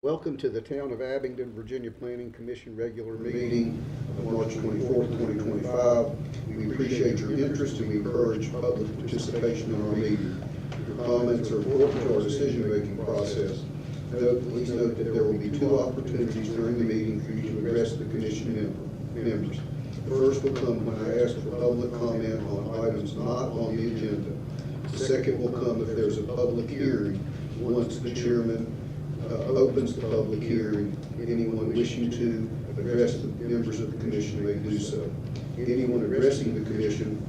Welcome to the Town of Abingdon, Virginia Planning Commission regular meeting of March 24th, 2025. We appreciate your interest and we encourage public participation in our meeting. Your comments are important to our decision-making process. Please note that there will be two opportunities during the meeting for you to address the commission members. The first will come when I ask for public comment on items not on the agenda. The second will come if there's a public hearing once the chairman opens the public hearing. Anyone wishing to address the members of the commission may do so. Anyone addressing the commission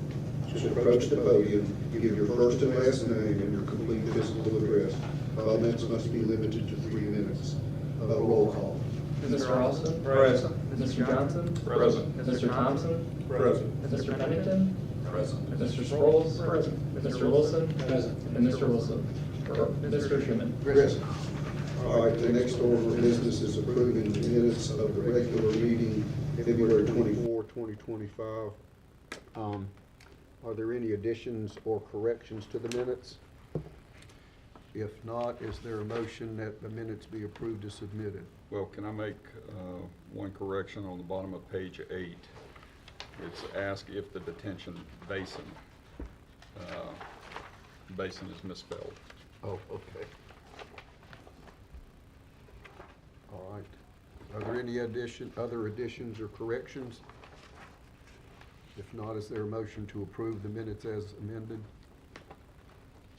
should approach the podium, give your first and last name and your complete physical address. Comments must be limited to 3 minutes. Roll call. Mr. Ralston? Present. Mr. Johnson? Present. Mr. Thompson? Present. Mr. Pennington? Present. Mr. Sproles? Present. Mr. Wilson? Present. And Mr. Wilson? Or Mr. Schuman? Present. All right, the next order of business is approving the minutes of the regular meeting, February 24, 2025. Are there any additions or corrections to the minutes? If not, is there a motion that the minutes be approved as submitted? Well, can I make one correction on the bottom of page 8? It's ask if the detention basin is misspelled. Oh, okay. All right. Are there any other additions or corrections? If not, is there a motion to approve the minutes as amended?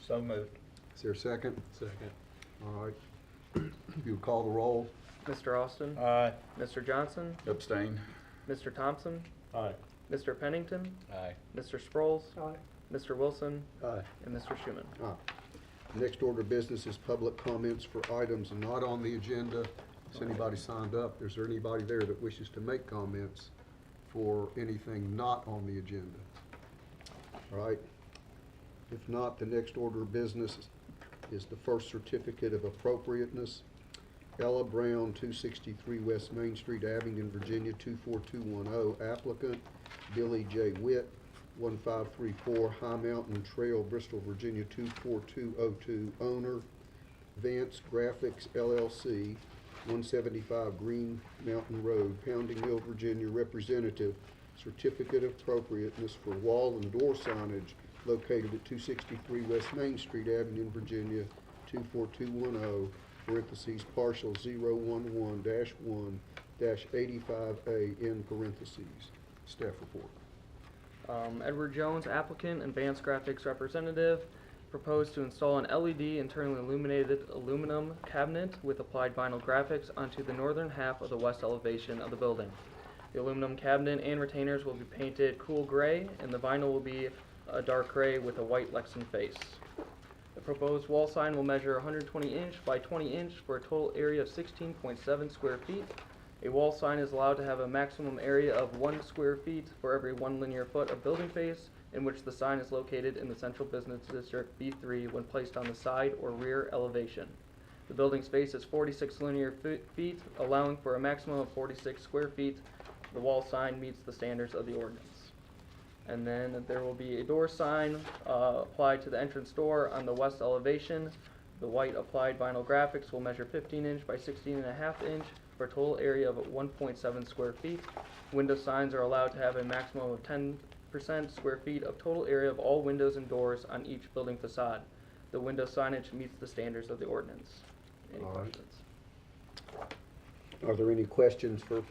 So moved. Is there a second? Second. All right. If you would call the roll. Mr. Austin? Aye. Mr. Johnson? Abstain? Mr. Thompson? Aye. Mr. Pennington? Aye. Mr. Sproles? Aye. Mr. Wilson? Aye. And Mr. Schuman? Next order of business is public comments for items not on the agenda. Has anybody signed up? Is there anybody there that wishes to make comments for anything not on the agenda? All right. If not, the next order of business is the first certificate of appropriateness. Ella Brown, 263 West Main Street, Abingdon, Virginia, 24210. Applicant Billy J. Witt, 1534 High Mountain Trail, Bristol, Virginia, 24202. Owner Vance Graphics LLC, 175 Green Mountain Road, Pounding Mill, Virginia. Representative, certificate of appropriateness for wall and door signage located at 263 West Main Street, Abingdon, Virginia, 24210, parentheses, partial 011-1-85A, in parentheses. Staff report. Edward Jones, applicant and Vance Graphics representative, proposed to install an LED internally illuminated aluminum cabinet with applied vinyl graphics onto the northern half of the west elevation of the building. The aluminum cabinet and retainers will be painted cool gray, and the vinyl will be a dark gray with a white Lexan face. The proposed wall sign will measure 120 inch by 20 inch for a total area of 16.7 square feet. A wall sign is allowed to have a maximum area of 1 square feet for every 1 linear foot of building face in which the sign is located in the Central Business District B3 when placed on the side or rear elevation. The building space is 46 linear feet, allowing for a maximum of 46 square feet. The wall sign meets the standards of the ordinance. And then there will be a door sign applied to the entrance door on the west elevation. The white applied vinyl graphics will measure 15 inch by 16.5 inch for a total area of 1.7 square feet. Window signs are allowed to have a maximum of 10% square feet of total area of all windows and doors on each building facade. The window signage meets the standards of the ordinance. Any All right. questions? Are there any questions for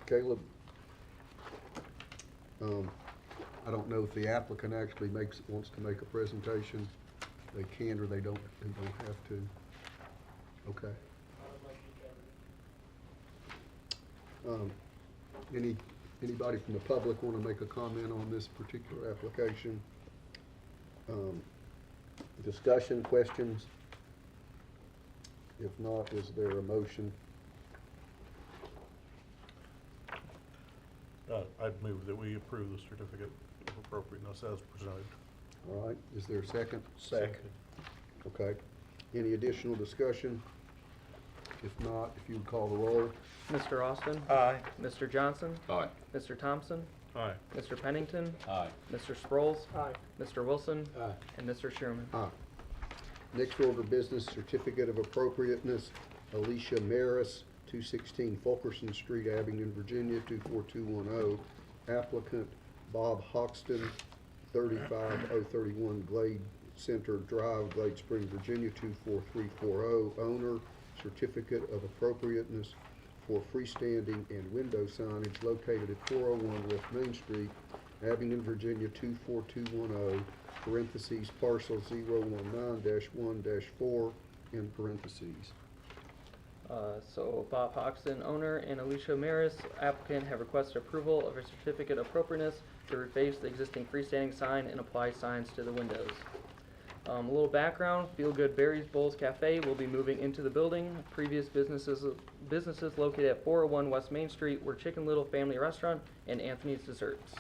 Caleb? I don't know if the applicant actually wants to make a presentation. They can or they don't have to. Okay. Anybody from the public want to make a comment on this particular application? Discussion, questions? If not, is there a motion? I'd move that we approve the certificate of appropriateness as presented. All right, is there a second? Second. Okay. Any additional discussion? If not, if you would call the roll. Mr. Austin? Aye. Mr. Johnson? Aye. Mr. Thompson? Aye. Mr. Pennington? Aye. Mr. Sproles? Aye. Mr. Wilson? Aye. And Mr. Sherman? Next order of business, certificate of appropriateness, Alicia Maris, 216 Fulkerson Street, Abingdon, Virginia, 24210. Applicant Bob Hoxton, 35031 Glade Center Drive, Glade Springs, Virginia, 24340. Owner, certificate of appropriateness for freestanding and window signage located at 401 West Main Street, Abingdon, Virginia, 24210, parentheses, parcel 019-1-4, in parentheses. So Bob Hoxton, owner, and Alicia Maris, applicant, have requested approval of a certificate of appropriateness to reface the existing freestanding sign and apply signs to the windows. A little background, Feel Good Berries Bowls Cafe will be moving into the building. Previous businesses located at 401 West Main Street were Chicken Little Family Restaurant and Anthony's Desserts.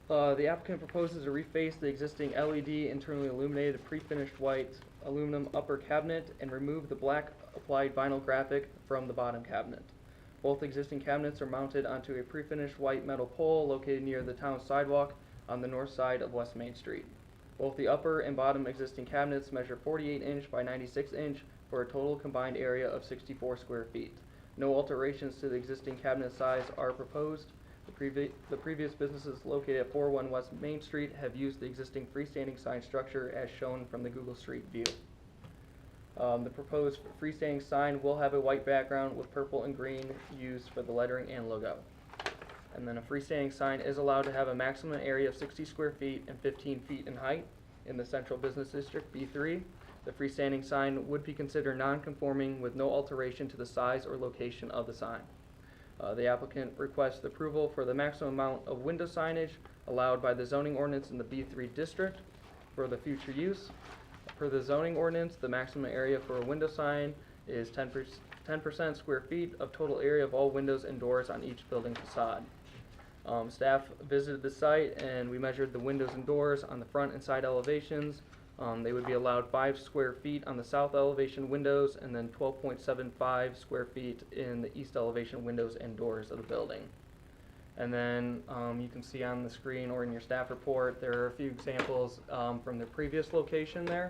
The applicant proposes to reface the existing LED internally illuminated pre-finished white aluminum upper cabinet and remove the black applied vinyl graphic from the bottom cabinet. Both existing cabinets are mounted onto a pre-finished white metal pole located near the town sidewalk on the north side of West Main Street. Both the upper and bottom existing cabinets measure 48 inch by 96 inch for a total combined area of 64 square feet. No alterations to the existing cabinet size are proposed. The previous businesses located at 401 West Main Street have used the existing freestanding sign structure as shown from the Google Street View. The proposed freestanding sign will have a white background with purple and green used for the lettering and logo. And then a freestanding sign is allowed to have a maximum area of 60 square feet and 15 feet in height in the Central Business District, B3. The freestanding sign would be considered non-conforming with no alteration to the size or location of the sign. The applicant requests approval for the maximum amount of window signage allowed by the zoning ordinance in the B3 district for the future use. Per the zoning ordinance, the maximum area for a window sign is 10% square feet of total area of all windows and doors on each building facade. Staff visited the site and we measured the windows and doors on the front and side elevations. They would be allowed 5 square feet on the south elevation windows and then 12.75 square feet in the east elevation windows and doors of the building. And then you can see on the screen or in your staff report, there are a few examples from the previous location there.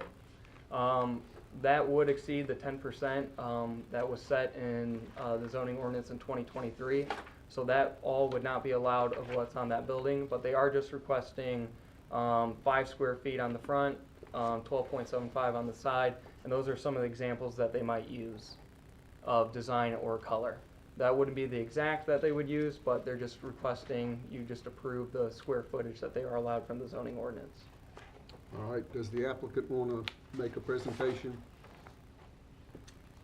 That would exceed the 10% that was set in the zoning ordinance in 2023. So that all would not be allowed of what's on that building, but they are just requesting 5 square feet on the front, 12.75 on the side, and those are some of the examples that they might use of design or color. That wouldn't be the exact that they would use, but they're just requesting you just approve the square footage that they are allowed from the zoning ordinance. All right, does the applicant want to make a presentation?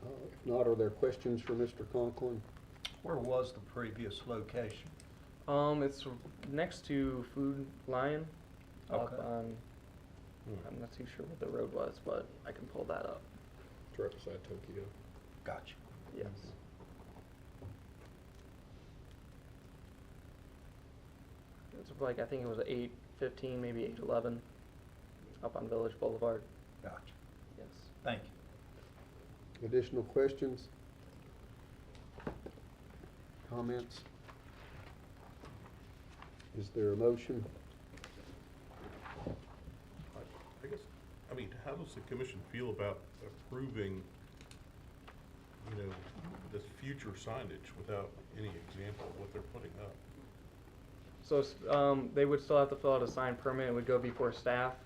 If not, are there questions for Mr. Conklin? Where was the previous location? It's next to Food Lion up Okay. on, I'm not too sure what the road was, but I can pull that up. It's right beside Tokyo. Gotcha. Yes. It's like, I think it was 8:15, maybe 8:11, up on Village Boulevard. Gotcha. Yes. Thank you. Additional questions? Comments? Is there a motion? I guess, I mean, how does the commission feel about approving, this future signage without any example of what they're putting up? So, they would still have to fill out a sign permit, it would go before staff.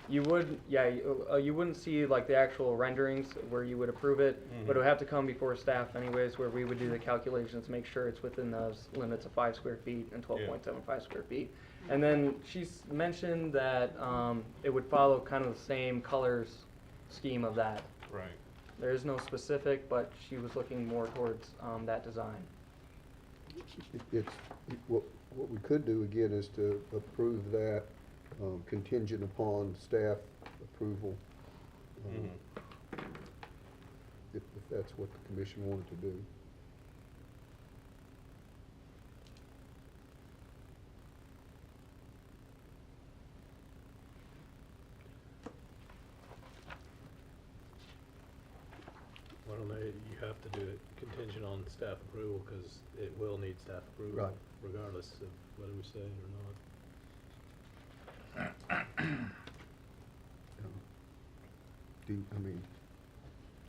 You would, you wouldn't see like the actual renderings where you would approve it, but it would have to come before staff anyways, where we would do the calculations, make sure it's within those limits of 5 square feet and 12.75 square feet. And then she's mentioned that, it would follow kind of the same colors scheme of that. Right. There is no specific, but she was looking more towards, that design. What we could do again is to approve that contingent upon staff approval. If that's what the commission wanted to do. Well, no, you have to do it contingent on staff approval, because it will need staff approval. Right. Regardless of whether we say it or not.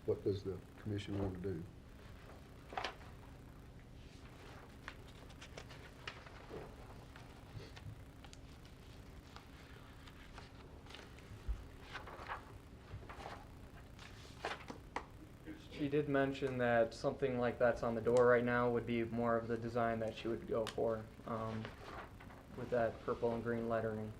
What does the commission want to do? She did mention that something like that's on the door right now would be more of the design that she would go for, with that purple and green lettering.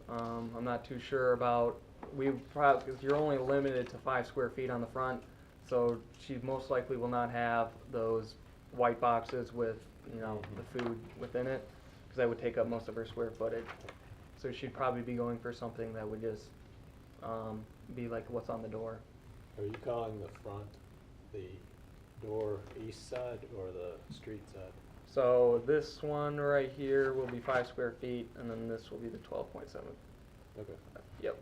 I'm not too sure about, because you're only limited to 5 square feet on the front, so she most likely will not have those white boxes with, you know, the food within it, because that would take up most of her square footage. So she'd probably be going for something that would just, be like what's on the door. Are you calling the front the door east side or the street side? So this one right here will be 5 square feet, and then this will be the 12.7. Okay. Yep.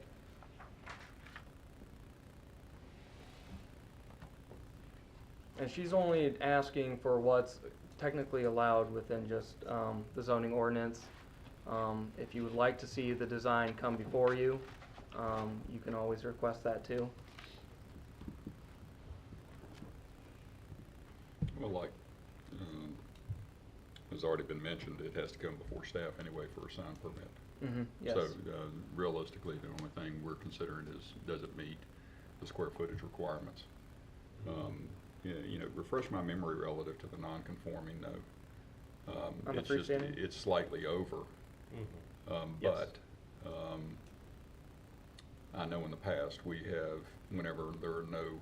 And she's only asking for what's technically allowed within just the zoning ordinance. If you would like to see the design come before you, you can always request that too. Well, like, has already been mentioned, it has to come before staff anyway for a sign permit. Mm-hmm. Yes. So realistically, the only thing we're considering is, does it meet the square footage requirements? You know, refresh my memory relative to the non-conforming though. On the It's just, freestanding? it's slightly over. Yes. But I know in the past, we have, whenever there are no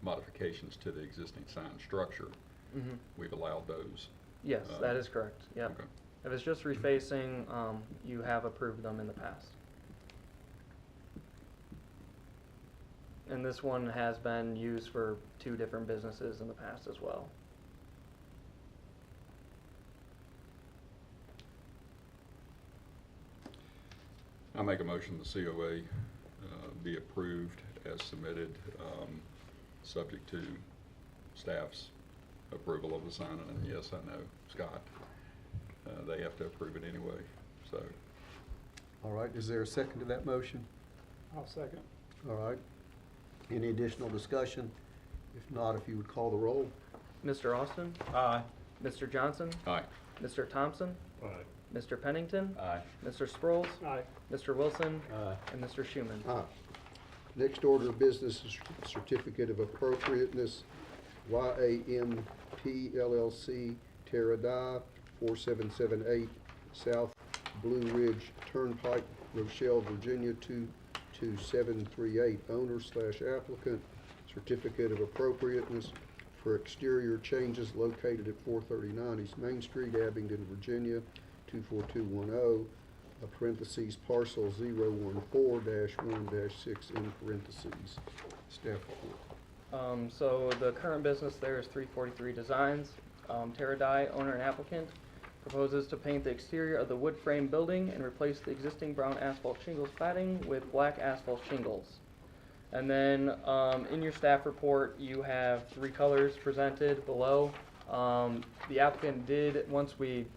modifications to the existing sign structure, Mm-hmm. we've allowed those. Yes, that is correct. Yep. Okay. If it's just refacing, you have approved them in the past. And this one has been used for 2 different businesses in the past as well. I make a motion the COA be approved as submitted, subject to staff's approval of the sign. And yes, I know, Scott, they have to approve it anyway, so. All right, is there a second to that motion? I'll second. All right. Any additional discussion? If not, if you would call the roll. Mr. Austin? Aye. Mr. Johnson? Aye. Mr. Thompson? Aye. Mr. Pennington? Aye. Mr. Sproles? Aye. Mr. Wilson? Aye. And Mr. Schuman? Aye. Next order of business is certificate of appropriateness, YAMP LLC, Terra Dye, 4778 South Blue Ridge Turnpike, Rochelle, Virginia, 22738. Owner/applicant, certificate of appropriateness for exterior changes located at 439 East Main Street, Abingdon, Virginia, 24210. Parentheses, parcel 014-1-6 in parentheses. Staff report. So the current business there is 343 Designs. Terra Dye, owner and applicant, proposes to paint the exterior of the wood frame building and replace the existing brown asphalt shingles cladding with black asphalt shingles. And then in your staff report, you have 3 colors presented below. The applicant did, once we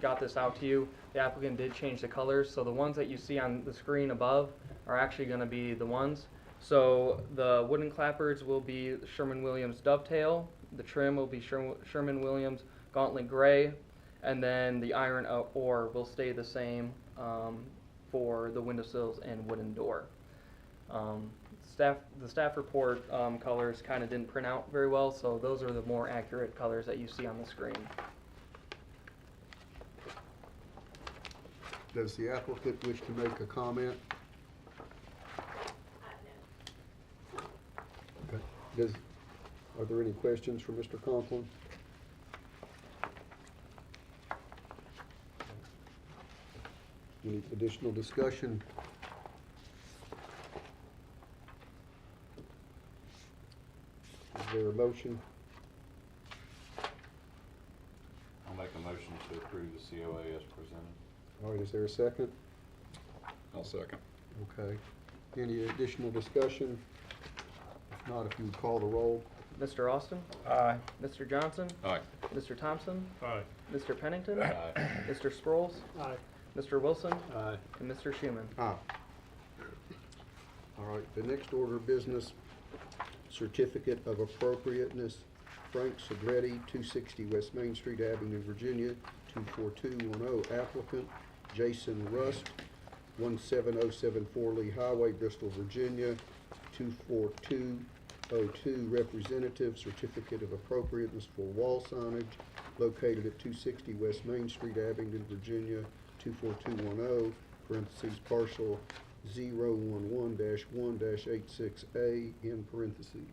got this out to you, the applicant did change the colors. So the ones that you see on the screen above are actually going to be the ones. So the wooden clapboards will be Sherman-Williams Dovetail. The trim will be Sherman-Williams Gauntlet Gray. And then the iron ore will stay the same for the windowsills and wooden door. The staff report colors kind of didn't print out very well, so those are the more accurate colors that you see on the screen. Does the applicant wish to make a comment? Okay. Are there any questions for Mr. Conklin? Any additional discussion? Is there a motion? I'll make a motion to approve the COA as presented. All right, is there a second? I'll second. Okay. Any additional discussion? If not, if you would call the roll. Mr. Austin? Aye. Mr. Johnson? Aye. Mr. Thompson? Aye. Mr. Pennington? Aye. Mr. Sproles? Aye. Mr. Wilson? Aye. And Mr. Schuman? Aye. All right, the next order of business Certificate of Appropriateness, Frank Segretti, 260 West Main Street, Abington, Virginia, 24210 applicant. Jason Rust, 17074 Lee Highway, Bristol, Virginia, 24202 representative. Certificate of Appropriateness for wall signage located at 260 West Main Street, Abington, Virginia, 24210, parentheses, parcel 011-1-86A, in parentheses.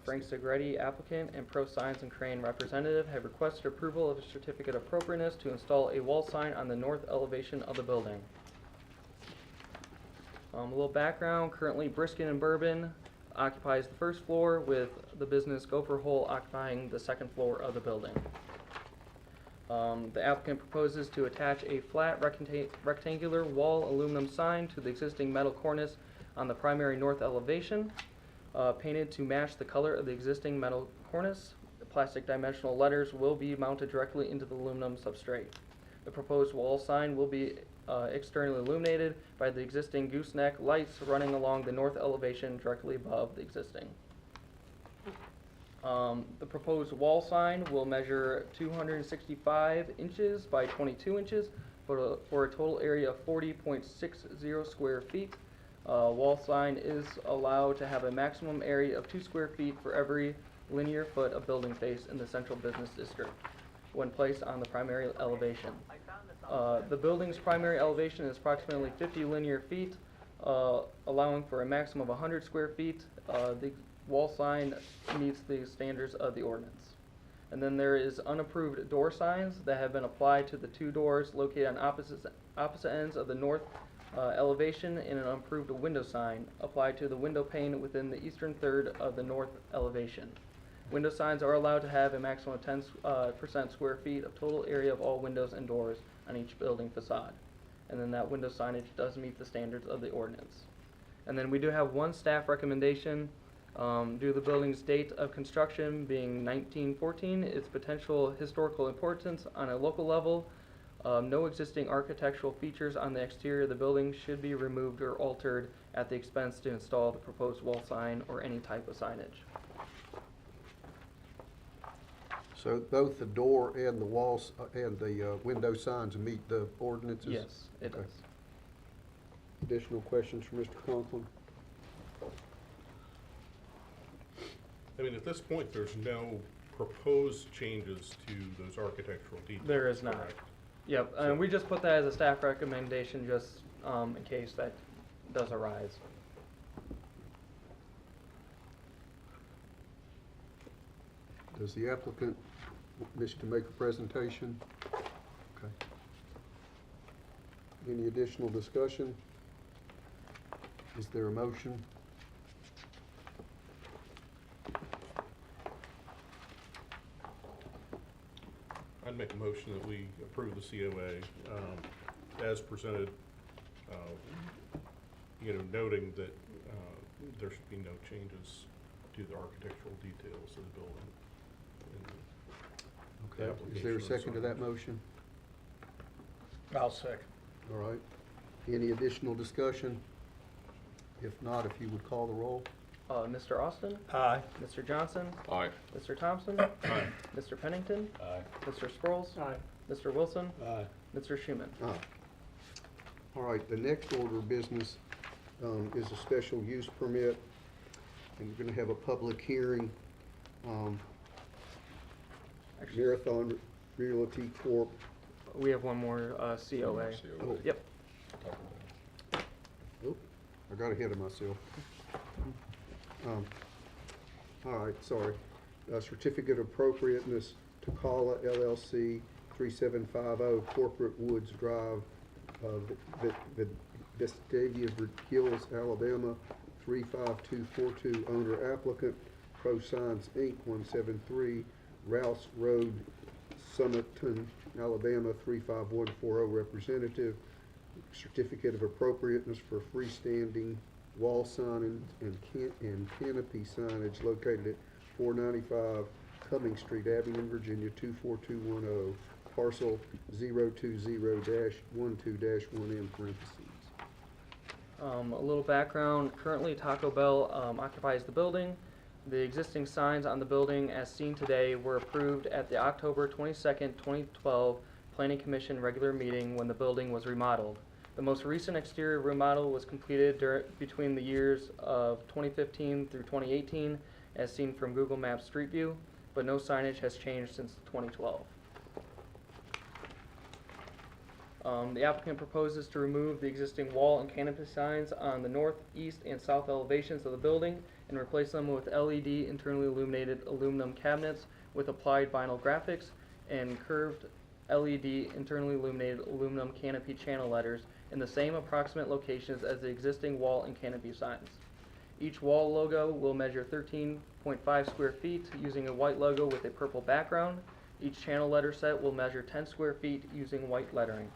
Frank Segretti, applicant, and Pro Signs and Crane representative have requested approval of a certificate of appropriateness to install a wall sign on the north elevation of the building. A little background, currently Briskin and Bourbon occupies the first floor with the business Gopher Hole occupying the second floor of the building. The applicant proposes to attach a flat rectangular wall aluminum sign to the existing metal cornice on the primary north elevation, painted to match the color of the existing metal cornice. The plastic dimensional letters will be mounted directly into the aluminum substrate. The proposed wall sign will be externally illuminated by the existing gooseneck lights running along the north elevation directly above the existing. The proposed wall sign will measure 265 inches by 22 inches for a total area of 40.60 square feet. Wall sign is allowed to have a maximum area of 2 square feet for every linear foot of building face in the central business district when placed on the primary elevation. The building's primary elevation is approximately 50 linear feet, allowing for a maximum of 100 square feet. The wall sign meets the standards of the ordinance. And then there is unapproved door signs that have been applied to the two doors located on opposite ends of the north elevation, and an unapproved window sign applied to the window pane within the eastern third of the north elevation. Window signs are allowed to have a maximum of 10% square feet of total area of all windows and doors on each building facade. And then that window signage does meet the standards of the ordinance. And then we do have one staff recommendation. Due to the building's date of construction being 1914, its potential historical importance on a local level, no existing architectural features on the exterior of the building should be removed or altered at the expense to install the proposed wall sign or any type of signage. So both the door and the walls and the window signs meet the ordinances? Yes, it Okay. does. Additional questions from Mr. Conklin? I mean, at this point, there's no proposed changes to those architectural details. There is not. correct? Yep, and we just put that as a staff recommendation just in case that does arise. Does the applicant wish to make a presentation? Okay. Any additional discussion? Is there a motion? I'd make a motion that we approve the COA as presented, noting that there should be no changes to the architectural details of the building. Okay. Is there a second to that motion? I'll second. All right. Any additional discussion? If not, if you would call the roll. Mr. Austin? Aye. Mr. Johnson? Aye. Mr. Thompson? Mr. Pennington? Aye. Mr. Sproles? Aye. Mr. Wilson? Aye. Mr. Schuman? Aye. All right, the next order of business is a special use permit, and we're gonna have a public hearing. Actually, Marathon Realty Corp. we have one more COA. Oh. Yep. Talk about Oh, I got ahead of myself. All right, sorry. Certificate of Appropriateness, Takala LLC, 3750 Corporate Woods Drive, Vestavia Hills, Alabama, 35242, owner applicant, Pro Signs Inc., 173, Rouse Road, Summerton, Alabama, 35140, representative. Certificate of Appropriateness for freestanding wall signage and canopy signage located at 495 Cumming Street, Abington, Virginia, 24210, parcel 020-12-1 in parentheses. A little background, currently Taco Bell occupies the building. The existing signs on the building as seen today were approved at the October 22nd, 2012 Planning Commission regular meeting when the building was remodeled. The most recent exterior remodel was completed between the years of 2015 through 2018 as seen from Google Maps Street View, but no signage has changed since 2012. The applicant proposes to remove the existing wall and canopy signs on the north, east, and south elevations of the building and replace them with LED internally illuminated aluminum cabinets with applied vinyl graphics and curved LED internally illuminated aluminum canopy channel letters in the same approximate locations as the existing wall and canopy signs. Each wall logo will measure 13.5 square feet using a white logo with a purple background. Each channel letter set will measure 10 square feet using white lettering.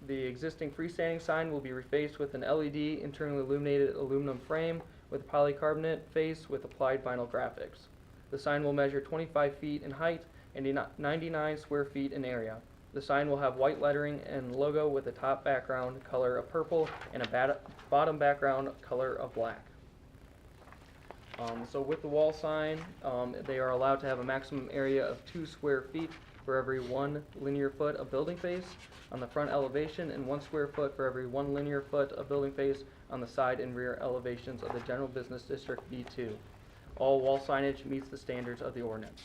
The existing freestanding sign will be refaced with an LED internally illuminated aluminum frame with polycarbonate face with applied vinyl graphics. The sign will measure 25 feet in height and 99 square feet in area. The sign will have white lettering and logo with a top background color of purple and a bottom background color of black. So with the wall sign, they are allowed to have a maximum area of 2 square feet for every 1 linear foot of building face on the front elevation and 1 square foot for every 1 linear foot of building face on the side and rear elevations of the General Business District B2. All wall signage meets the standards of the ordinance.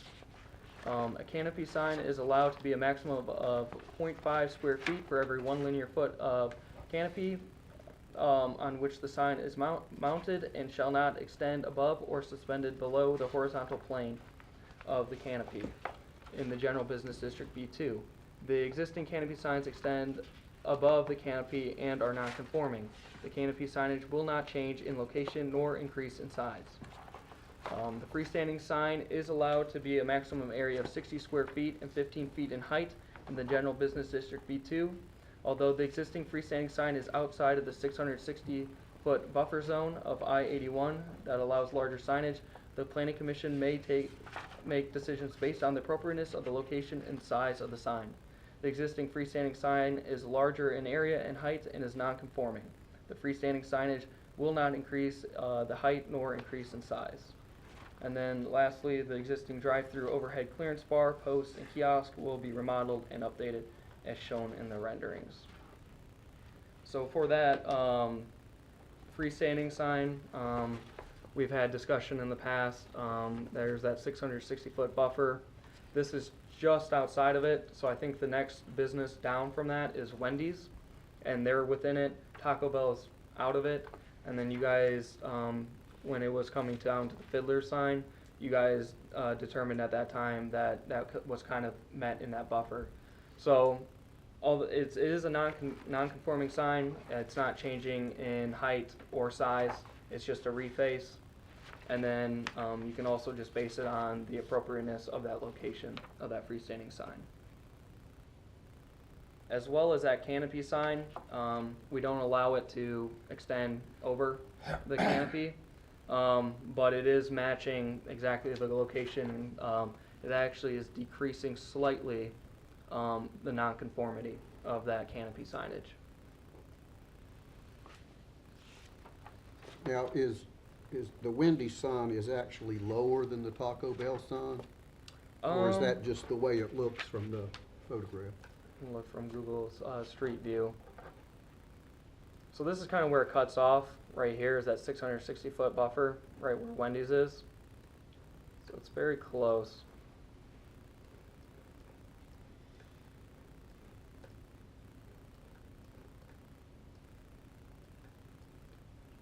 A canopy sign is allowed to be a maximum of 0.5 square feet for every 1 linear foot of canopy on which the sign is mounted and shall not extend above or suspended below the horizontal plane of the canopy in the General Business District B2. The existing canopy signs extend above the canopy and are non-conforming. The canopy signage will not change in location nor increase in size. The freestanding sign is allowed to be a maximum area of 60 square feet and 15 feet in height in the General Business District B2. Although the existing freestanding sign is outside of the 660-foot buffer zone of I-81 that allows larger signage, the Planning Commission may make decisions based on the appropriateness of the location and size of the sign. The existing freestanding sign is larger in area and height and is non-conforming. The freestanding signage will not increase the height nor increase in size. And then lastly, the existing drive-through overhead clearance bar, post, and kiosk will be remodeled and updated as shown in the renderings. So for that freestanding sign, we've had discussion in the past. There's that 660-foot buffer. This is just outside of it, so I think the next business down from that is Wendy's, and they're within it. Taco Bell is out of it, and then you guys, when it was coming down to the Fiddler sign, you guys determined at that time that that was kind of met in that buffer. So it is a non-conforming sign. It's not changing in height or size. It's just a reface. And then you can also just base it on the appropriateness of that location of that freestanding sign. As well as that canopy sign, we don't allow it to extend over the canopy, but it is matching exactly the location. It actually is decreasing slightly the nonconformity of that canopy signage. Now, is the Wendy's sign is actually lower than the Taco Bell sign? Or is that just the way it looks from the photograph? Look from Google's Street View. So this is kind of where it cuts off. Right here is that 660-foot buffer, right where Wendy's is. So it's very close.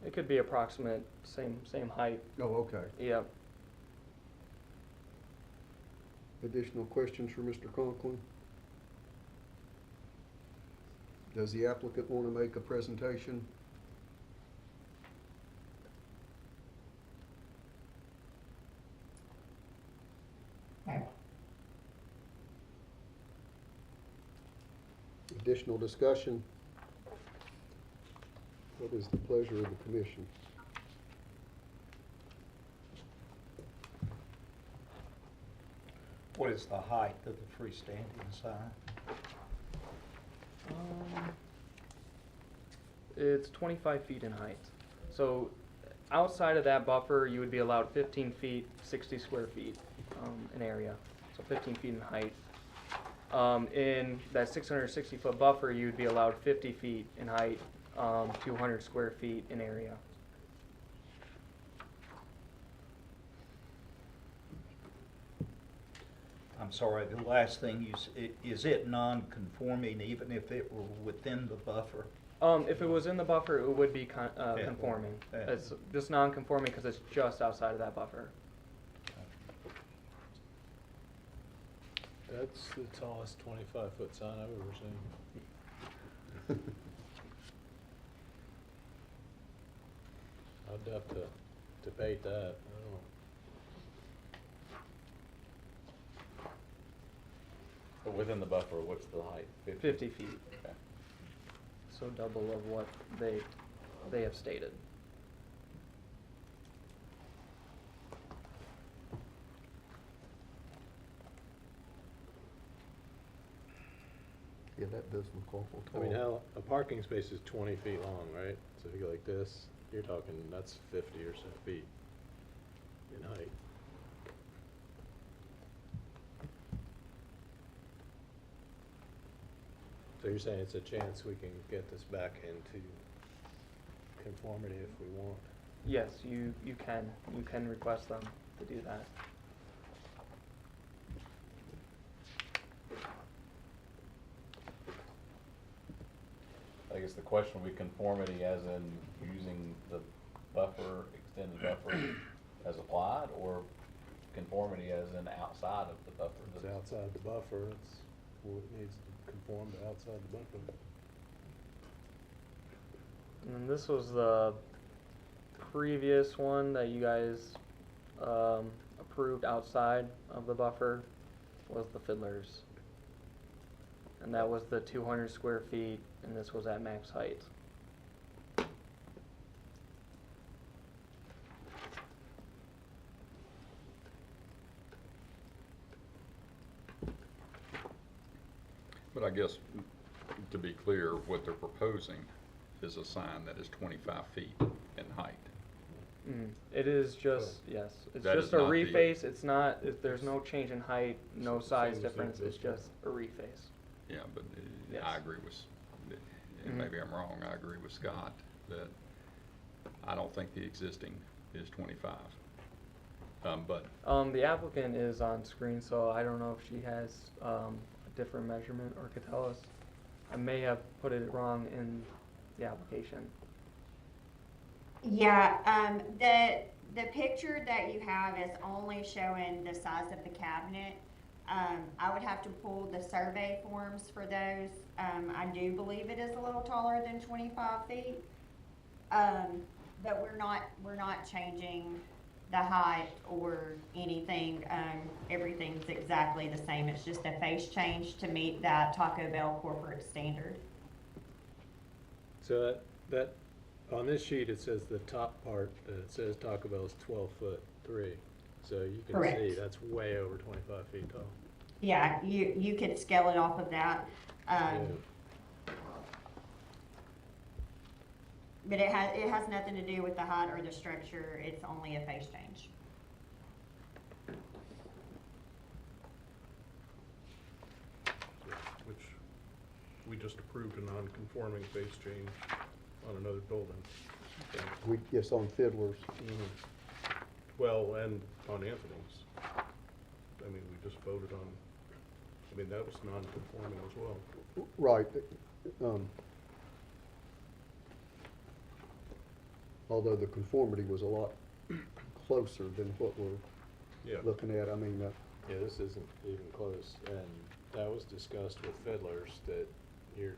It could be approximate, same height. Oh, okay. Yep. Additional questions for Mr. Conklin? Does the applicant want to make a presentation? Additional discussion? What is the pleasure of the commission? What is the height of the freestanding sign? It's 25 feet in height. So outside of that buffer, you would be allowed 15 feet, 60 square feet in area. So 15 feet in height. In that 660-foot buffer, you would be allowed 50 feet in height, 200 square feet in area. I'm sorry, the last thing is it non-conforming even if it were within the buffer? If it was in the buffer, it would be Yeah. conforming. Yeah. It's just non-conforming because it's just outside of that buffer. That's the tallest 25-foot sign I've ever seen. I'd have to debate that, I don't know. But within the buffer, what's the height? 50 feet. Okay. So double of what they have stated. Yeah, that does look awful tall. I mean, a parking space is 20 feet long, right? So if you go like this, you're talking, that's 50 or so feet in height. So you're saying it's a chance we can get this back into conformity if we want? Yes, you can request them to do that. I guess the question would be conformity as in using the buffer, extended buffer as applied, or conformity as in outside of the buffer? It's outside the buffer, it's, well, it needs to conform to outside the buffer. And then this was the previous one that you guys approved outside of the buffer, was the Fiddlers. And that was the 200 square feet, and this was at max height. But I guess, to be clear, what they're proposing is a sign that is 25 feet in height. It is just, yes, it's That just is a not the- reface, it's not, there's no change in height, no Same size as difference, the it's just a reface. Yeah, but Yes. I agree with, and Mhm. maybe I'm wrong, I agree with Scott that I don't think the existing is 25. But The applicant is on screen, so I don't know if she has a different measurement or could tell us. I may have put it wrong in the application. Yeah, the picture that you have is only showing the size of the cabinet. I would have to pull the survey forms for those. I do believe it is a little taller than 25 feet. But we're not changing the height or anything. Everything's exactly the same. It's just a face change to meet that Taco Bell corporate standard. So that, on this sheet, it says the top part, it says Taco Bell is 12'3". So you can Correct. see that's way over 25 feet tall. Yeah, you could scale it off of that. Yeah. But it has nothing to do with the height or the structure. It's only a face change. Which we just approved a non-conforming face change on another building. So, Yes, on Fiddlers. well, and on Anthony's. I mean, we just voted on, I mean, that was non-conforming as well. Right. Although the conformity was a lot closer than what we're Yeah. looking at. I mean, Yeah, this isn't even close, and that was discussed with Fiddlers, that you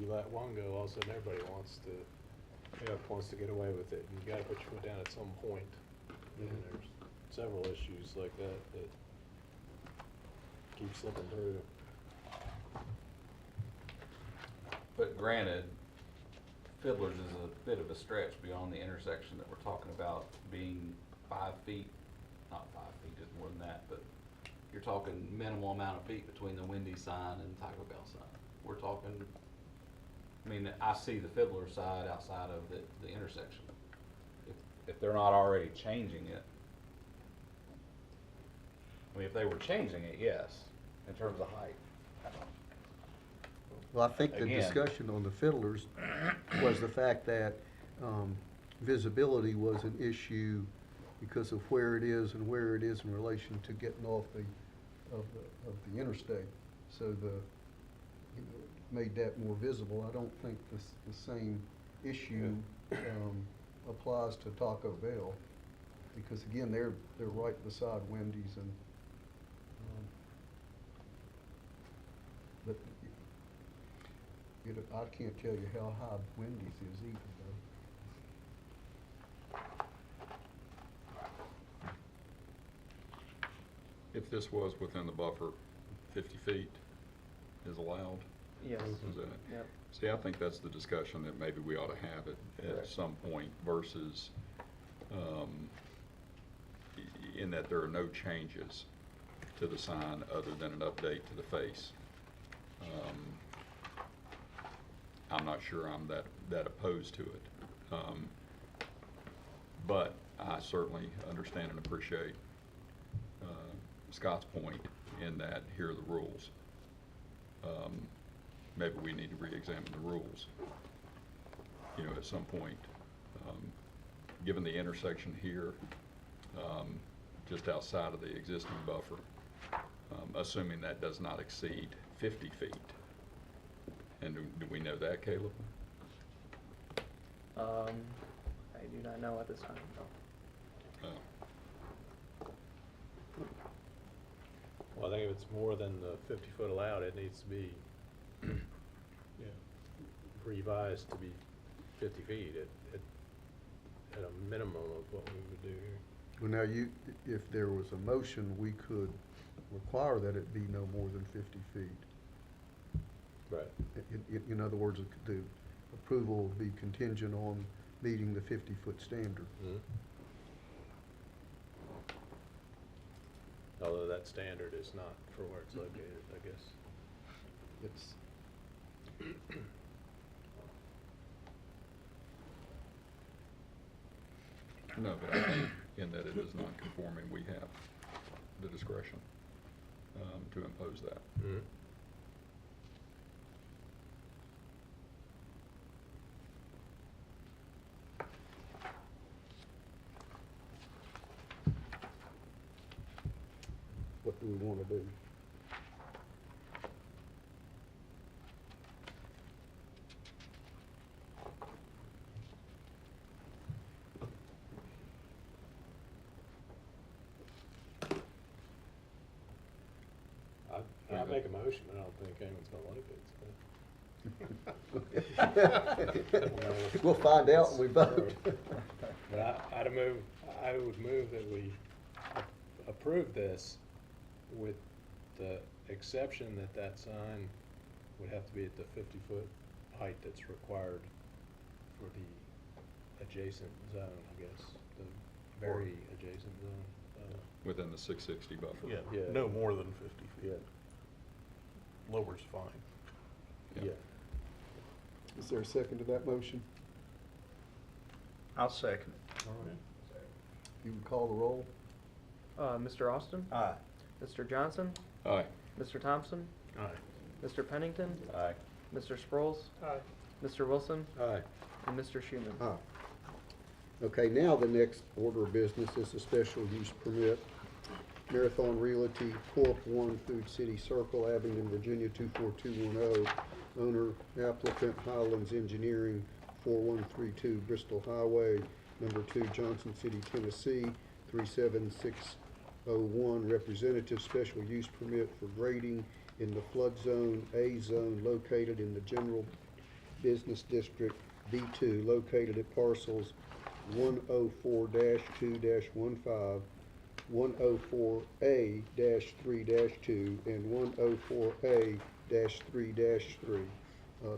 let one go, all of a sudden everybody wants to get away with it, and you gotta put your foot down at some point. And there's several issues like that keep slipping through. But granted, Fiddlers is a bit of a stretch beyond the intersection that we're talking about being 5 feet, not 5 feet, it's more than that, but you're talking minimal amount of feet between the Wendy's sign and Taco Bell sign. we're talking, I mean, I see the Fiddler side outside of the intersection. If they're not already changing it. I mean, if they were changing it, yes, in terms of height. Well, I think the Again. discussion on the fiddlers was the fact that visibility was an issue because of where it is and where it is in relation to getting off of the interstate. So made that more visible. I don't think the same issue applies to Taco Bell, because again, they're right beside Wendy's and, but I can't tell you how high Wendy's is either, If this was within the buffer, 50 feet is allowed? Yes. Is that? Yep. See, I think that's the discussion that maybe we ought to have at Correct. some point versus, in that there are no changes to the sign other than an update to the face. I'm not sure I'm that opposed to it. But I certainly understand and appreciate Scott's point in that here are the rules. Maybe we need to re-examine the rules, you know, at some point. Given the intersection here, just outside of the existing buffer, assuming that does not exceed 50 feet. And do we know that, Caleb? I do not know at this time, no. Well, I think if it's more than the 50-foot allowed, it needs to be revised to be 50 feet at a minimum of what we would do here. Well, now if there was a motion, we could require that it be no more than 50 feet. Right. In other words, the approval would be contingent on meeting the 50-foot standard. Mhm. Although that standard is not for where it's located, I guess. It's, No, but I think in that it is non-conforming, we have the discretion to impose that. Mhm. what do we want to do? I'll make a motion, but I don't think anyone's gonna like it, We'll find out when we vote. But I would move that we approve this with the exception that that sign would have to be at the 50-foot height that's required for the adjacent zone, I guess, the very adjacent zone. Within the 660 buffer. Yeah, Yeah. no more than 50 feet. Yeah, Lower's fine. Yeah. yeah. Is there a second to that motion? I'll second All right. You would call the roll? Mr. Austin? it. Aye. Mr. Johnson? Aye. Mr. Thompson? Aye. Mr. Pennington? Aye. Mr. Sproles? Mr. Wilson? Aye. And Mr. Schuman? Aye. Okay, now the next order of business is a special use permit. Marathon Realty Corp. 1 Food City Circle, Abingdon, Virginia 24210. Owner applicant Highlands Engineering, 4132 Bristol Highway, number 2, Johnson City, Tennessee, 37601. Representative special use permit for grading in the flood zone, A zone, located in the general business district, B2, located at parcels 104-2-15, 104A-3-2, and 104A-3-3.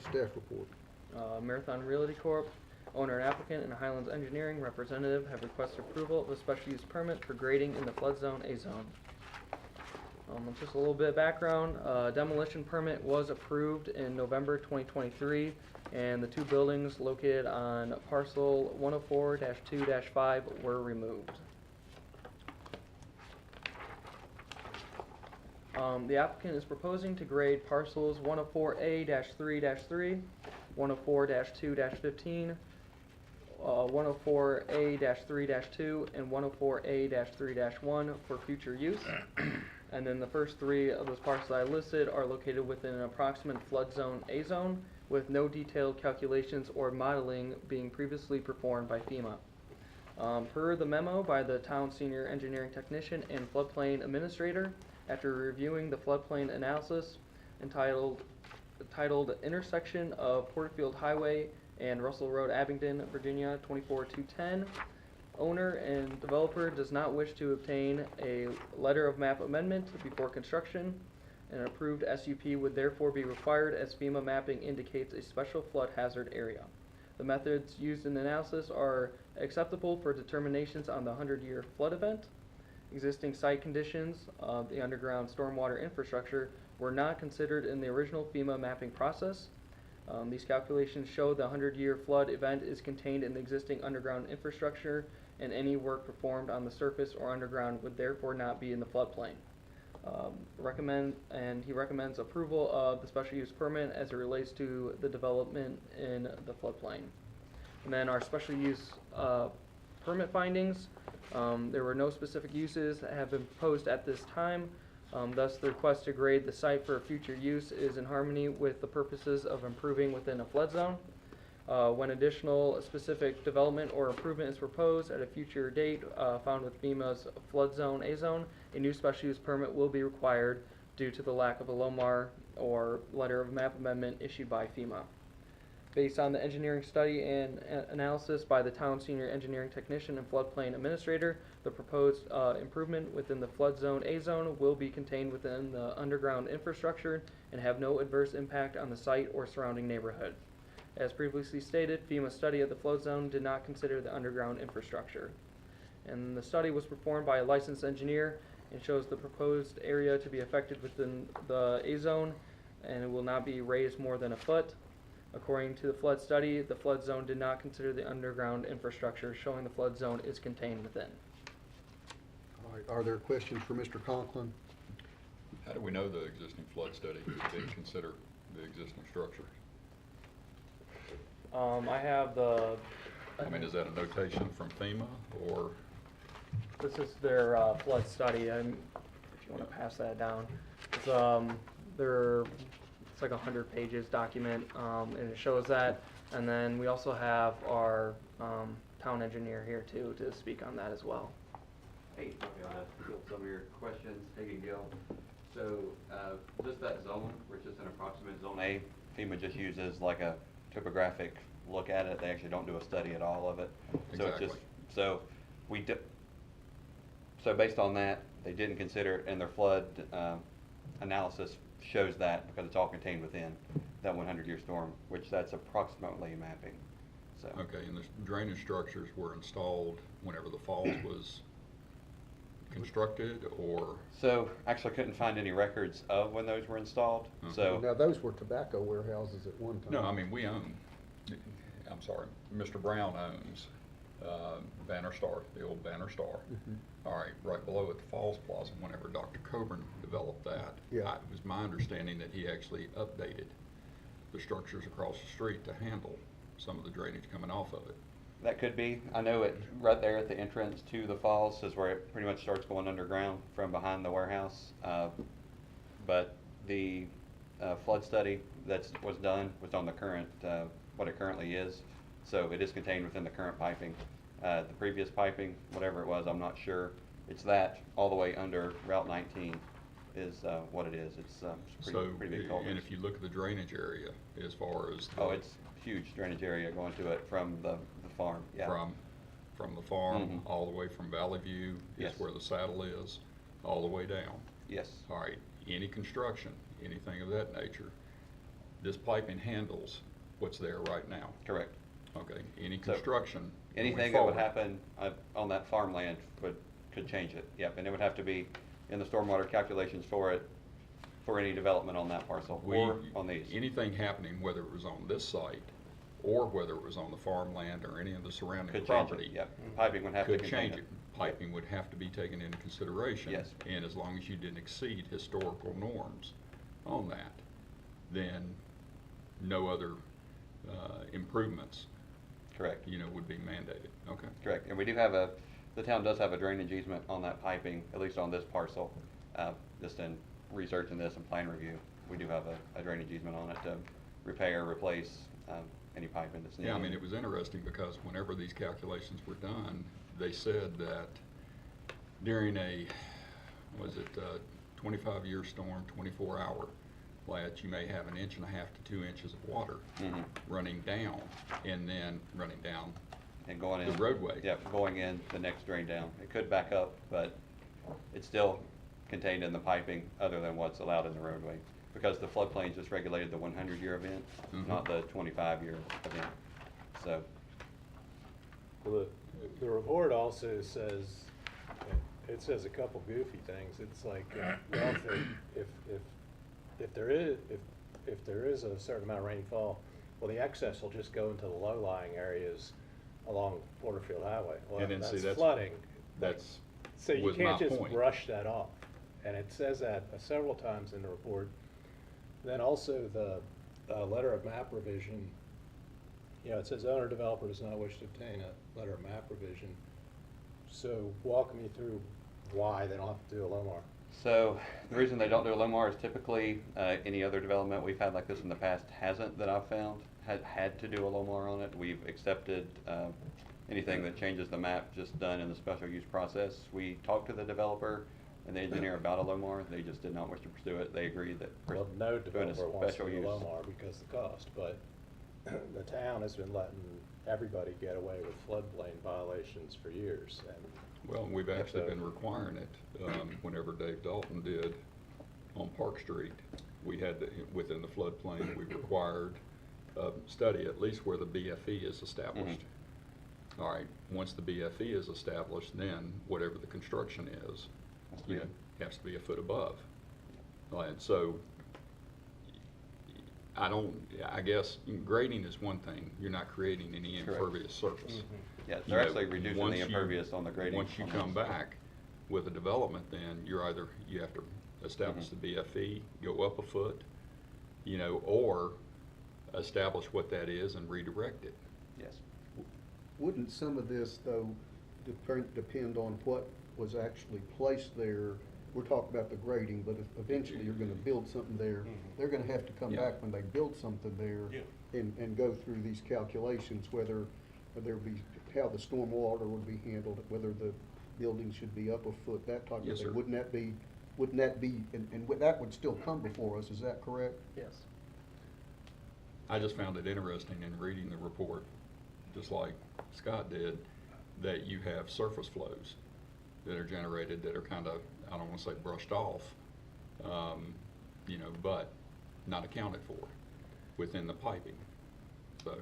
Staff report. Marathon Realty Corp., owner and applicant, and Highlands Engineering representative have requested approval of a special use permit for grading in the flood zone A zone. Just a little bit of background, demolition permit was approved in November 2023, and the two buildings located on parcel 104-2-5 were removed. The applicant is proposing to grade parcels 104A-3-3, 104-2-15, 104A-3-2, and 104A-3-1 for future use. And then the first three of those parcels I listed are located within an approximate flood zone A zone, with no detailed calculations or modeling being previously performed by FEMA. Per the memo by the town senior engineering technician and floodplain administrator, after reviewing the floodplain analysis entitled Intersection of Porterfield Highway and Russell Road, Abingdon, Virginia 24210, owner and developer does not wish to obtain a letter of map amendment before construction. An approved SUP would therefore be required as FEMA mapping indicates a special flood hazard area. The methods used in the analysis are acceptable for determinations on the 100-year flood event. Existing site conditions of the underground stormwater infrastructure were not considered in the original FEMA mapping process. These calculations show the 100-year flood event is contained in the existing underground infrastructure, and any work performed on the surface or underground would therefore not be in the floodplain. He recommends approval of the special use permit as it relates to the development in the floodplain. And then our special use permit findings. There were no specific uses that have been proposed at this time. Thus, the request to grade the site for future use is in harmony with the purposes of improving within a flood zone. When additional specific development or improvement is proposed at a future date found with FEMA's flood zone A zone, a new special use permit will be required due to the lack of a LOMAR or letter of map amendment issued by FEMA. Based on the engineering study and analysis by the town senior engineering technician and floodplain administrator, the proposed improvement within the flood zone A zone will be contained within the underground infrastructure and have no adverse impact on the site or surrounding neighborhood. As previously stated, FEMA's study of the flood zone did not consider the underground infrastructure. And the study was performed by a licensed engineer and shows the proposed area to be affected within the A zone, and it will not be raised more than a foot. According to the flood study, the flood zone did not consider the underground infrastructure, showing the flood zone is contained within. All right, are there questions for Mr. Conklin? How do we know the existing flood study didn't consider the existing structure? I have the. I mean, is that a notation from FEMA, or? This is their flood study. If you want to pass that down, it's it's like 100 pages document, and it shows that. And then we also have our town engineer here too to speak on that as well. Hey, I'll field some of your questions. Hey, Gil. So just that zone, which is an approximate zone A, FEMA just uses like a topographic look at it. They actually don't do a study at all of it. So Exactly. it's just so based on that, they didn't consider it, and their flood analysis shows that because it's all contained within that 100-year storm, which that's approximately mapping. So Okay, and the drainage structures were installed whenever the falls was constructed, or? So actually couldn't find any records of when those were installed. So Now, those were tobacco warehouses at one time. No, I mean, we own, I'm sorry, Mr. Brown owns Banner Star, the old Banner Star. All right, right below at the Falls Plaza, whenever Dr. Coburn developed that, Yeah. it was my understanding that he actually updated the structures across the street to handle some of the drainage coming off of it. that could be. I know it right there at the entrance to the falls is where it pretty much starts going underground from behind the warehouse. But the flood study that was done was on the current, what it currently is. So it is contained within the current piping. The previous piping, whatever it was, I'm not sure. It's that all the way under Route 19 is what it is. It's So, pretty big culvert. and if you look at the drainage area, as far as Oh, it's huge drainage area going to it from the farm, yeah. From the farm, Mhm. all the way from Valley View Yes. is where the saddle is, all the way down. Yes. All right, any construction, anything of that nature, this piping handles what's there right now. Correct. Okay, any So, construction going Anything that would forward. happen on that farmland could change it, yep, and it would have to be in the stormwater calculations for it, for any development on that parcel We, or on these. anything happening, whether it was on this site or whether it was on the farmland or any of the surrounding Could change property. it, yep. Piping would have to Could contain change it. it. Piping would have to be taken into consideration. Yes. And as long as you didn't exceed historical norms on that, then no other improvements, Correct. would be mandated. Okay. Correct, and we do have the town does have a drainage easement on that piping, at least on this parcel. Just in researching this and plan review, we do have a drainage easement on it to repair, replace, any piping that's needed. Yeah, I mean, it was interesting because whenever these calculations were done, they said that during a, 25-year storm, 24-hour, that you may have 1.5 to 2 inches of water Mhm. running down and then running down And going the in. roadway. Yep, going in the next drain down. It could back up, but it's still contained in the piping other than what's allowed in the roadway. Because the floodplain just regulated the 100-year event, Mhm. not the 25-year event. So, Well, the report also says, it says a couple goofy things. It's like, well, if there is a certain amount of rainfall, well, the excess will just go into the low-lying areas along Porterfield Highway. Well, And then, see, that's that's- flooding. That's, So you was my can't just point. brush that off. And it says that several times in the report. Then also the letter of map revision, it says owner developer does not wish to obtain a letter of map revision. So walk me through why they don't have to do a Lomar. so the reason they don't do a Lomar is typically, any other development we've had like this in the past hasn't that I've found, had to do a Lomar on it. We've accepted, anything that changes the map just done in the special use process. We talked to the developer and the engineer about a Lomar. They just did not wish to pursue it. They agreed that Well, no doing a developer wants to special do a use. Lomar because of the cost, but the town has been letting everybody get away with floodplain violations for years, and well, we've If actually the- been requiring it, whenever Dave Dalton did on Park Street. We had, within the floodplain, we required a study at least where the BFE is established. All right, once the BFE is established, then whatever the construction is, has to be a foot above. And so, I guess grading is one thing, you're not creating any Correct. impervious surface. Yeah, You they're know, actually reducing once the you- impervious on the grading. Once you on come those. back with a development, then you have to establish the BFE, go up a foot, or establish what that is and redirect it. Yes. Wouldn't some of this, though, depend on what was actually placed there? We're talking about the grading, but if eventually you're gonna build something there, they're gonna have to come Yeah. back when they build something there Yeah. and go through these calculations, whether it be, how the stormwater would be handled, whether the building should be up a foot, that type of Yes, thing. sir. Wouldn't that be, and that would still come before us, is that correct? Yes. I just found it interesting in reading the report, just like Scott did, that you have surface flows that are generated that are kind of, I don't want to say brushed off, but not accounted for within the piping. So,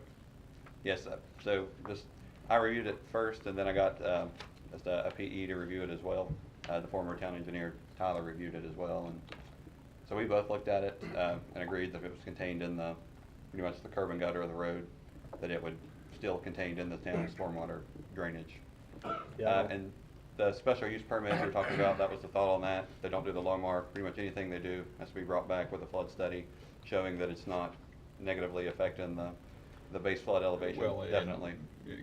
Yes, so just, I reviewed it first, and then I got just a PE to review it as well. The former town engineer, Tyler, reviewed it as well, and so we both looked at it and agreed that if it was contained in pretty much the curb and gutter of the road, that it would still contained in the town's stormwater drainage. Yeah. And the special use permit you're talking about, that was the thought on that. They don't do the Lomar, pretty much anything they do has to be brought back with a flood study showing that it's not negatively affecting the base flood elevation, well, and- definitely.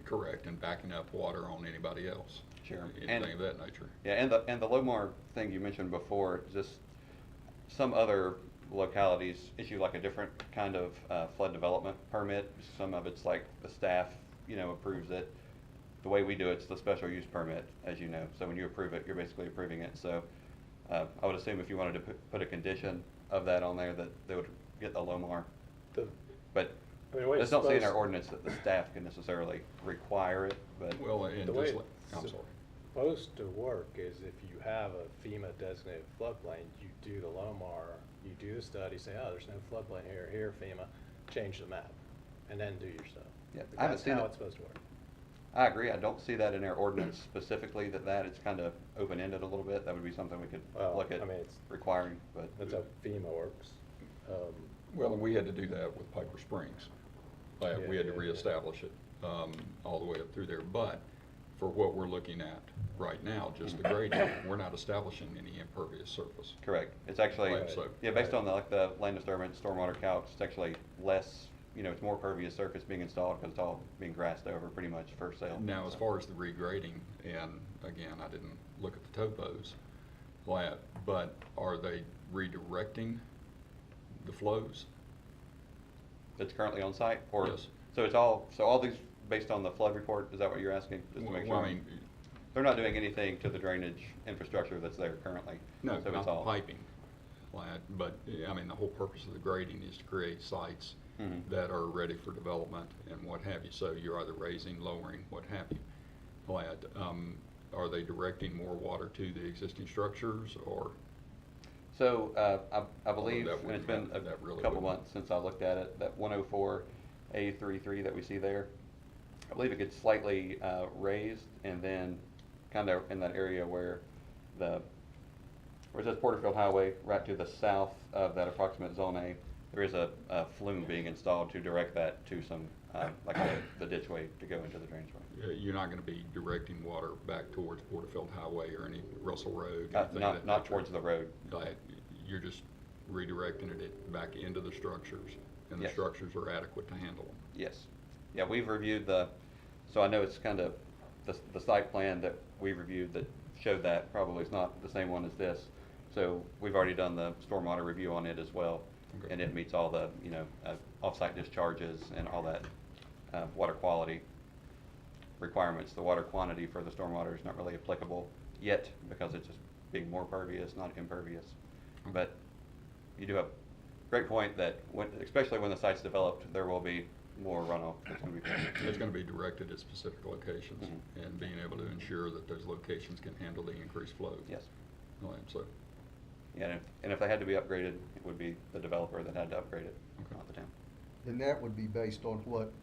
Correct, and backing up water on anybody else. Sure. Anything of that nature. Yeah, and the Lomar thing you mentioned before, just some other localities issue like a different kind of flood development permit. Some of it's like the staff, approves it. The way we do it's the special use permit, as you know. So when you approve it, you're basically approving it. So I would assume if you wanted to put a condition of that on there, that they would get the Lomar. But I mean, wait, let's not say in our suppose- ordinance that the staff can necessarily require it, but. Well, and The way just like, I'm it's sorry. supposed to work is if you have a FEMA designated floodplain, you do the Lomar, you do the study, say, oh, there's no floodplain here, FEMA, change the map, and then do your stuff. Yeah, I haven't That's seen how it. it's supposed to work. I agree. I don't see that in our ordinance specifically, that it's kind of open-ended a little bit. That would be something we could Well, look at I mean, it's- requiring, but. That's how FEMA works. Well, and we had to do that with Piper Springs. We had to reestablish it, all the way up through there. But for what we're looking at right now, just the grading, we're not establishing any impervious surface. Correct. It's actually, Right, so- yeah, based on the land disturbance, stormwater calcs, it's actually less, it's more pervious surface being installed because it's all being grassed over pretty much for sale. Now, as far as the regrading, and again, I didn't look at the topos, but are they redirecting the flows? That's currently on site, or? Yes. So it's all these based on the flood report, is that what you're asking? Just to make Well, sure. I mean, They're not doing anything to the drainage infrastructure that's there currently. no, So not it's the all. piping, but, I mean, the whole purpose of the grading is to create sites Mhm. that are ready for development and what have you. So you're either raising, lowering, what have you. Are they directing more water to the existing structures, or? So, I believe, that and it's wouldn't- been that really a couple wouldn't- months since I looked at it, that 104A33 that we see there, I believe it gets slightly raised, and then kind of in that area where it says Porterfield Highway, right to the south of that approximate Zone A, there is a flume being installed to direct that to some, like the ditch way to go into the drainage way. You're not gonna be directing water back towards Porterfield Highway or any Russell Road? anything of that Not nature? towards the road. You're just redirecting it back into the structures, and the Yes. structures are adequate to handle them? Yes. Yeah, we've reviewed so I know it's kind of, the site plan that we reviewed that showed that probably is not the same one as this. So we've already done the stormwater review on it as well. Okay. And it meets all the, off-site discharges and all that, water quality requirements. The water quantity for the stormwater is not really applicable yet because it's just being more pervious, not impervious. But you do have a great point that especially when the site's developed, there will be more runoff. It's gonna be directed at specific locations, Mhm. and being able to ensure that those locations can handle the increased flow. Yes. So, Yeah, and if they had to be upgraded, it would be the developer that had to upgrade it, Okay. not the town. And that would be based on what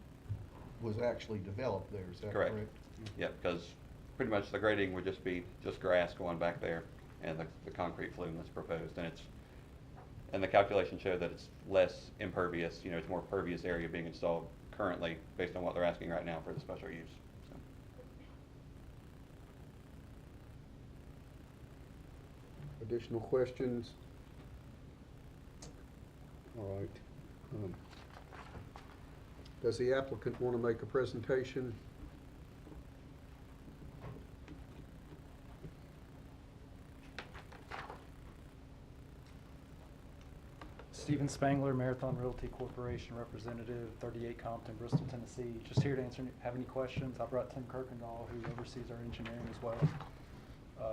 was actually developed there, is that Correct. correct? Yeah, because pretty much the grading would just be grass going back there and the concrete flume that's proposed. And the calculations show that it's less impervious, it's more pervious area being installed currently based on what they're asking right now for the special use. So. Additional questions? All right. Does the applicant want to make a presentation? Stephen Spangler, Marathon Realty Corporation representative, 38 Compton, Bristol, Tennessee. Just here to have any questions. I brought Tim Kirkendall, who oversees our engineering as well.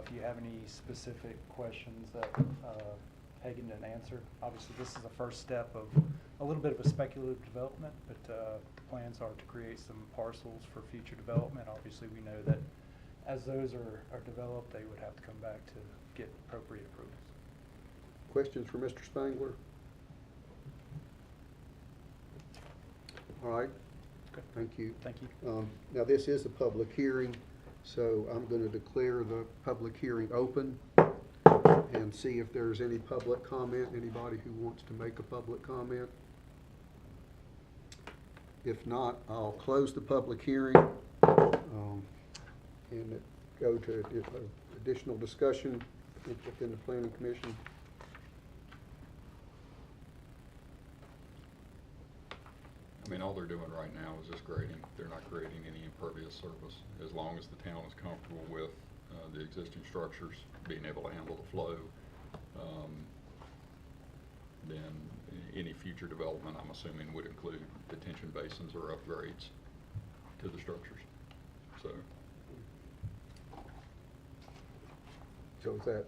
If you have any specific questions that Hagan didn't answer. Obviously, this is the first step of a little bit of a speculative development, but the plans are to create some parcels for future development. Obviously, we know that as those are developed, they would have to come back to get appropriate approvals. Questions for Mr. Spangler? All right. Good. Thank you. Thank you. Now, this is a public hearing, so I'm going to declare the public hearing open and see if there's any public comment, anybody who wants to make a public comment. If not, I'll close the public hearing and go to additional discussion within the Planning Commission. I mean, all they're doing right now is just grading. They're not creating any impervious surface. As long as the town is comfortable with the existing structures being able to handle the flow, then any future development, I'm assuming, would include detention basins or upgrades to the structures. So is that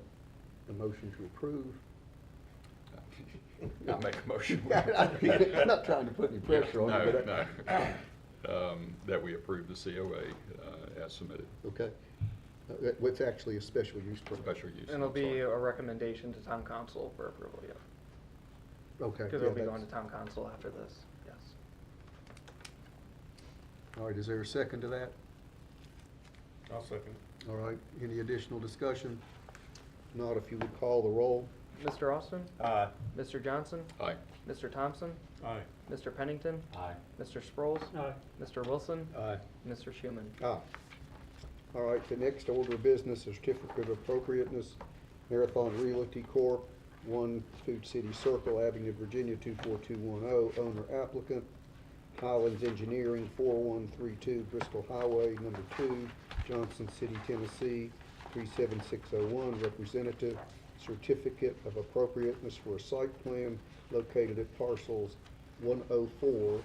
a motion to approve? I make a motion. I'm not trying to put any pressure on you, but. No. That we approve the COA as submitted. Okay. What's actually a special use permit? Special use. And it'll I'm be sorry. a recommendation to town council for approval, yeah. Okay. Because yeah, it'll be that's- going to town council after this, yes. All right, is there a second to that? I'll second. All right, any additional discussion? Not, if you would call the roll. Mr. Austin? Aye. Mr. Johnson? Aye. Mr. Thompson? Aye. Mr. Pennington? Aye. Mr. Sproles? Aye. Mr. Wilson? Aye. Mr. Schuman? Aye. All right, the next order of business is certificate of appropriateness, Marathon Realty Corp., 1 Food City Circle, Abington, Virginia, 24210, owner applicant, Highlands Engineering, 4132 Bristol Highway, number 2, Johnson City, Tennessee, 37601, representative, certificate of appropriateness for a site plan located at parcels 104-2-15,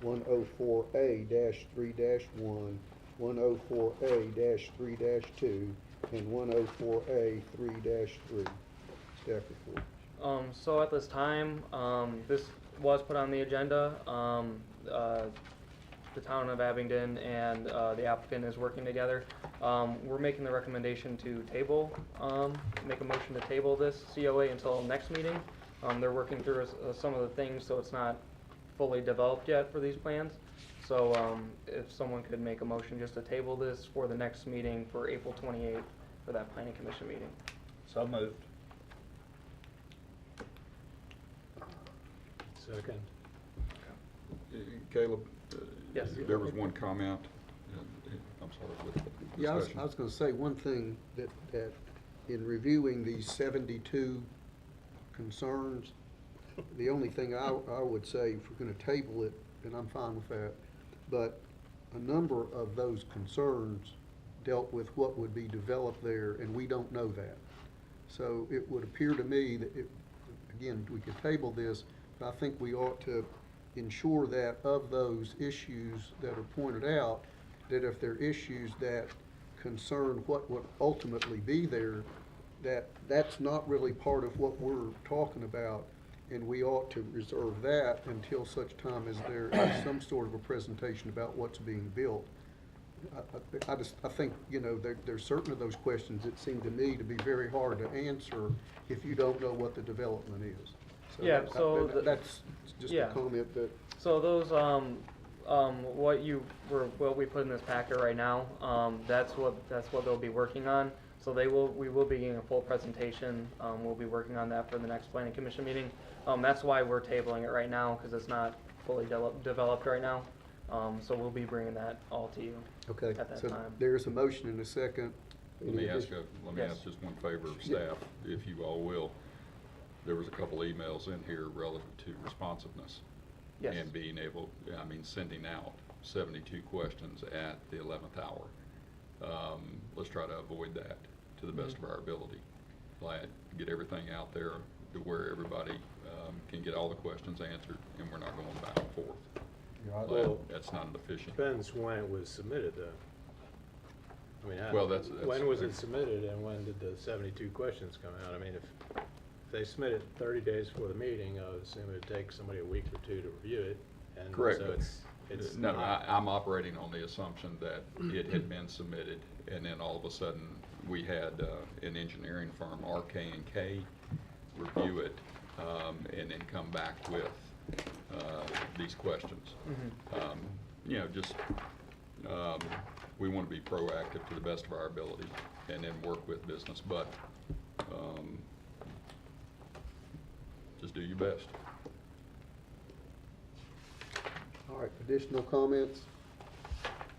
104A-3-1, 104A-3-2, and 104A-3-3. Staff report. So at this time, this was put on the agenda. The town of Abingdon and the applicant is working together. We're making the recommendation to table, make a motion to table this COA until next meeting. They're working through some of the things, so it's not fully developed yet for these plans. So if someone could make a motion just to table this for the next meeting for April 28th for that planning commission meeting. So moved. Second. Caleb? Yes. There was one comment, I'm sorry, with Yeah, discussion. I was gonna say one thing, that in reviewing these 72 concerns, the only thing I would say, if we're gonna table it, and I'm fine with that, but a number of those concerns dealt with what would be developed there, and we don't know that. So it would appear to me that, again, we could table this, but I think we ought to ensure that of those issues that are pointed out, that if there are issues that concern what would ultimately be there, that's not really part of what we're talking about, and we ought to reserve that until such time as there is some sort of a presentation about what's being built. I think, you know, there's certain of those questions that seem to me to be very hard to answer if you don't know what the development is. Yeah, so that's just a yeah. comment that, So those, what we put in this packet right now, that's what they'll be working on. So we will be getting a full presentation. We'll be working on that for the next planning commission meeting. That's why we're tabling it right now, because it's not fully developed right now. So we'll be bringing that all to you okay, at that so time. there's a motion and a second. Let me ask Yes. just one favor of Yeah. staff, if you all will. There was a couple emails in here relative to responsiveness. Yes. And being able, sending out 72 questions at the 11th hour. Let's try to avoid that to the best of our ability. Like, get everything out there to where everybody can get all the questions answered, and we're not going back and forth. Well, That's not an efficient. depends when it was submitted, though. I mean, Well, that's- when was it submitted and when did the 72 questions come out? I mean, if they submit it 30 days before the meeting, I would assume it'd take somebody a week or two to review it. And Correct. so it's No, not- I'm operating on the assumption that it had been submitted, and then all of a sudden, we had an engineering firm, RK&K, review it, and then come back with these questions. You know, just, we want to be proactive to the best of our ability, and then work with business, but just do your best. All right, additional comments?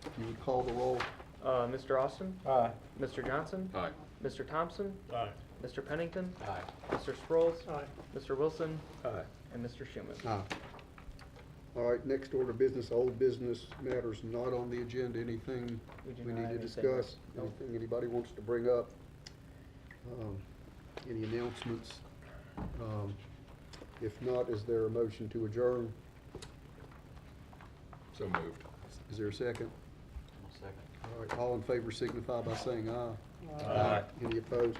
If you would call the roll. Mr. Austin? Aye. Mr. Johnson? Aye. Mr. Thompson? Aye. Mr. Pennington? Aye. Mr. Sproles? Aye. Mr. Wilson? Aye. And Mr. Schuman? Aye. All right, next order of business, old business matters not on the agenda. Anything We do we not need to have anything. discuss? Nope. Anything anybody wants to bring up? Any announcements? If not, is there a motion to adjourn? So moved. Is there a second? Second. All right, all in favor signify by saying aye. Aye. Any opposed?